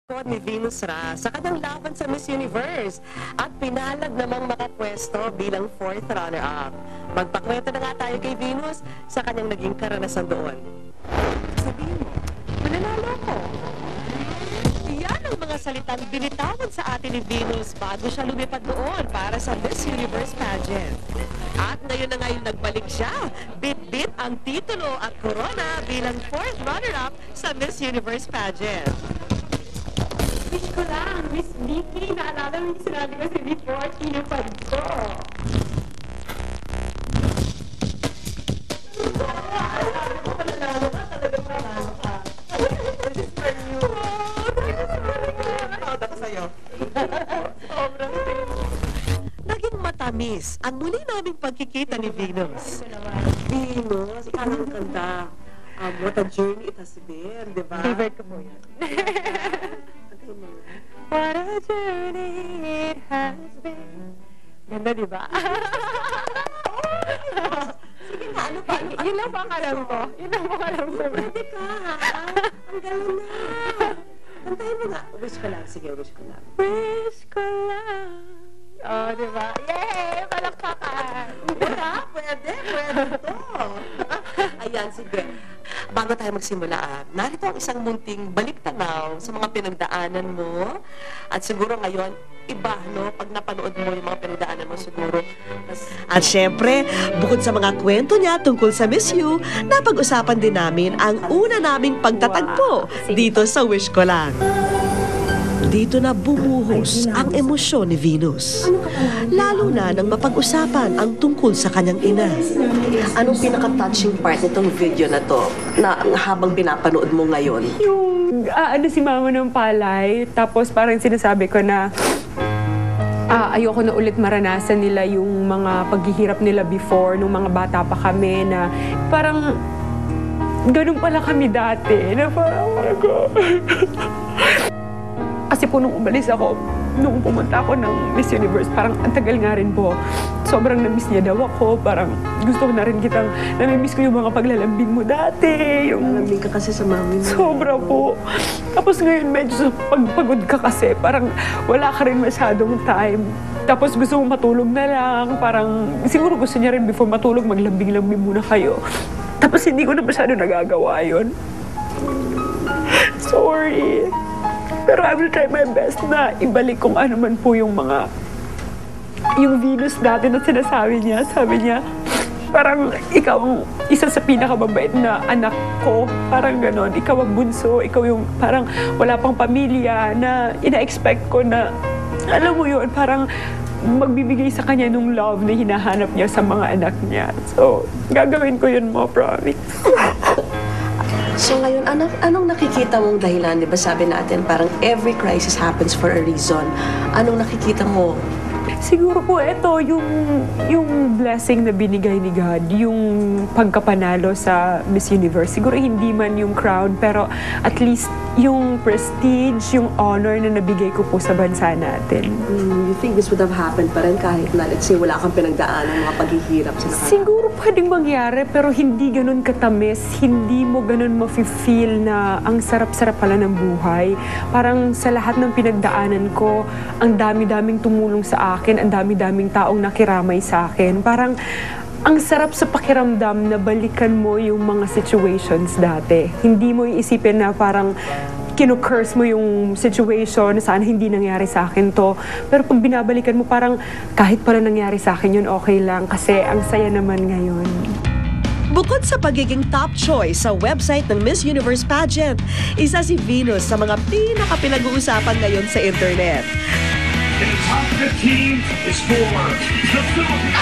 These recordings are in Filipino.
Ni Venus Ra sa kanyang laban sa Miss Universe at pinalad namang makapwesto bilang 4th runner-up. Magpakwento na nga tayo kay Venus sa kanyang naging karanasan doon. Sabihin mo, mananalo ko. Yan ang mga salitang binitawan sa atin ni Venus bago siya lumipad doon para sa Miss Universe pageant. At ngayon na ngayon nagbalik siya, bit-bit ang titulo at corona bilang 4th runner-up sa Miss Universe pageant. Wish ko lang, Miss Vicky, naalala mo yung sinabi ko sa before, tinupad ko. Pananalo ka, talagang pananalo ka. This is for you. Proud ako sa'yo. Sobrang naging matamis ang muli naming pagkikita ni Venus. Venus, parang ganda. What a journey it has been, di ba? Favorite ko po yun. What a journey it has been. Ganda, di ba? Sige nga, ano pa? Yun lang po ang alam ko. Yun lang po ang alam ko. Pwede ka, ha? Ang galing na. Kantahin mo nga. Wish ko lang. Sige, wish ko lang. Wish ko lang. Oh, di ba? Yay! Palakpakan! Wala, pwede to. Ayan, sige. Bago tayo magsimula, narito ang isang munting balik-tanaw sa mga pinagdaanan mo. At siguro ngayon, iba, no? Pag napanood mo yung mga pinagdaanan mo, siguro. At syempre, bukod sa mga kwento niya tungkol sa Miss You, napag-usapan din namin ang una naming pagtatagpo dito sa Wish Ko Lang. Dito na bumuhos ang emosyon ni Venus. Lalo na nang mapag-usapan ang tungkol sa kanyang ina. Anong pinaka-touching part nitong video na to na habang pinapanood mo ngayon? Yung si mama ng palay, tapos parang sinasabi ko na ayoko na ulit maranasan nila yung mga paghihirap nila before, nung mga bata pa kami, na parang ganun pala kami dati, na parang oh my God. Kasi po nung umalis ako, nung pumunta ako ng Miss Universe, parang ang tagal nga rin po. Sobrang na-miss niya daw ako. Parang gusto ko na rin kitang, nami-miss ko yung mga paglalambing mo dati. Lambing ka kasi sa mami mo. Sobra po. Tapos ngayon medyo pagpagod ka kasi, parang wala ka rin masyadong time. Tapos gusto mong matulog na lang. Parang siguro gusto niya rin before matulog, maglambing-lambing muna kayo. Tapos hindi ko na masyado nagagawa yun. Sorry. Pero I will try my best na ibalik kung ano man po yung Venus dati na sinasabi niya. Sabi niya, parang ikaw ang isa sa pinakamabait na anak ko. Parang ganon. Ikaw ang bunso. Ikaw yung parang wala pang pamilya na ina-expect ko na, alam mo yun, parang magbibigay sa kanya nung love na hinahanap niya sa mga anak niya. So, gagawin ko yun mo, promise. So ngayon, anong nakikita mong dahilan? Di ba sabi natin, parang every crisis happens for a reason. Anong nakikita mo? Siguro po ito, yung blessing na binigay ni God, yung pagkapanalo sa Miss Universe. Siguro hindi man yung crown, pero at least yung prestige, yung honor na nabigay ko po sa bansa natin. You think this would have happened pa rin kahit na, let's say, wala kang pinagdaanan, mga paghihirap sa nakaraan? Siguro pwedeng mangyari, pero hindi ganun katamis. Hindi mo ganun mafe-feel na ang sarap-sarap pala ng buhay. Parang sa lahat ng pinagdaanan ko, ang dami-daming tumulong sa akin, ang dami-daming taong nakiramay sa akin. Parang ang sarap sa pakiramdam na balikan mo yung mga situations dati. Hindi mo iisipin na parang kinu-curse mo yung situation, sana hindi nangyari sa akin to. Pero pag binabalikan mo, parang kahit pala nangyari sa akin yun, okay lang. Kasi ang saya naman ngayon. Bukod sa pagiging top choice sa website ng Miss Universe pageant, isa si Venus sa mga pinaka-pinag-uusapan ngayon sa internet. And the top 15 is for the Philippines.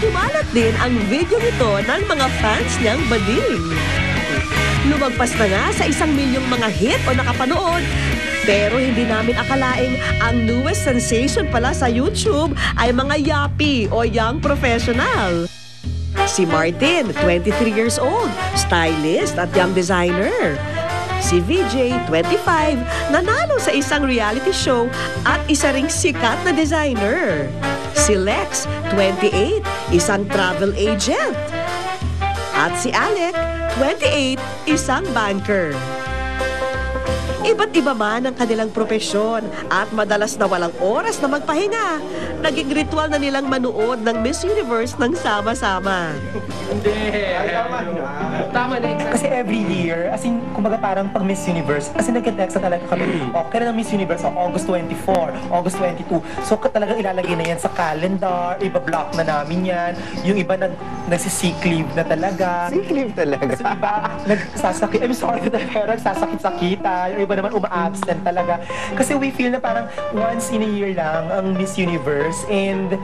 Kumalat din ang video nito ng mga fans niyang bading. Lumagpas na nga sa 1 milyong mga hit o nakapanood. Pero hindi namin akalaing ang newest sensation pala sa YouTube ay mga yappy o young professional. Si Martin, 23 years old, stylist at young designer. Si VJ, 25, nanalo sa isang reality show at isa ring sikat na designer. Si Lex, 28, isang travel agent. At si Alec, 28, isang banker. Iba't iba man ang kanilang propesyon at madalas na walang oras na magpahinga. Naging ritual na nilang manood ng Miss Universe ng sama-sama. Kasi every year, as in, kumbaga parang pag Miss Universe, kasi nagka-text na talaga kami, kailan ang Miss Universe? August 24, August 22. So talagang ilalagay na yan sa calendar, iba-block na namin yan. Yung iba nagsisick leave na talaga. Sick leave talaga. Kasi iba, nagsasakit, I'm sorry, pero nagsasakit-sakita. Yung iba naman uma-absent talaga. Kasi we feel na parang once in a year lang ang Miss Universe and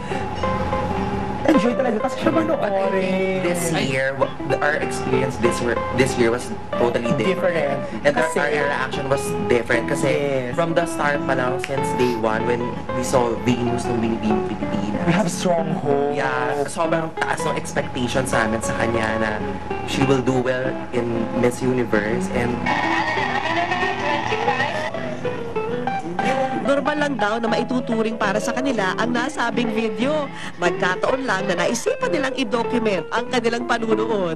enjoy talaga kasi siya manoorin. This year, our experience this year was totally different. And Kasi- our reaction was different kasi Yes. from the start pa lang, since day one, when we saw Venus ng Binibini Pilipinas. We have strong hope. Yeah, sobrang taas ng expectations namin sa kanya na she will do well in Miss Universe and Normal lang daw na maituturing para sa kanila ang nasabing video. Magkataon lang na naisipan nilang i-document ang kanilang panunood.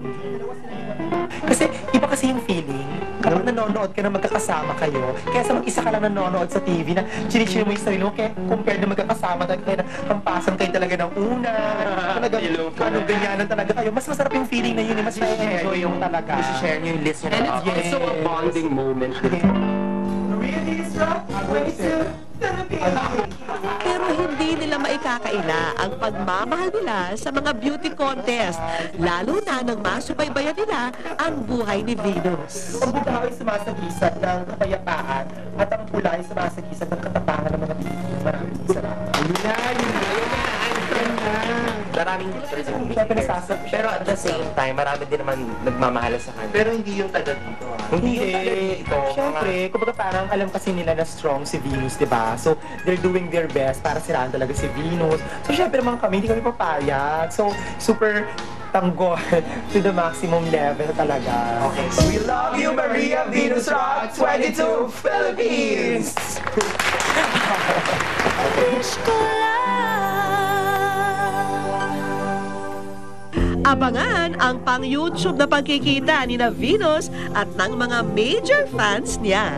Kasi iba kasi yung feeling kapag nanonood ka na magkakasama kayo, kaya sa mag-isa ka lang nanonood sa TV na chinichil mo yung sarili mo, kaya compared na magkakasama talaga kayo na hampasan kayo talaga ng una, talaga anong ganyanan talaga kayo. Mas masarap yung feeling na yun, mas na-enjoy yung talaga. share niyo yung list niyo. And it's also a bonding moment. Pero hindi nila maikakaila ang pagmamahal nila sa mga beauty contest, lalo na nang masubaybayan nila ang buhay ni Venus. Ang buta ay sumasagisag ng kapayapaan at ang pula ay sumasagisag ng katapangan ng mga Pilipino. Maraming salamat. Maraming Siyempre nasasabi. pero at the same time, marami din naman nagmamahal sa kanya. Pero hindi yung taga dito. Hindi yung taga dito. Siyempre, kumbaga parang alam kasi nila na strong si Venus, di ba? So, they're doing their best para siraan talaga si Venus. So, siyempre mga kami, hindi kami papayag. So, super tanggol to the maximum level talaga. Okay. We love you, Maria Venus Rock 22 Philippines! Abangan ang pang-YouTube na pagkikita ni na Venus at ng mga major fans niya.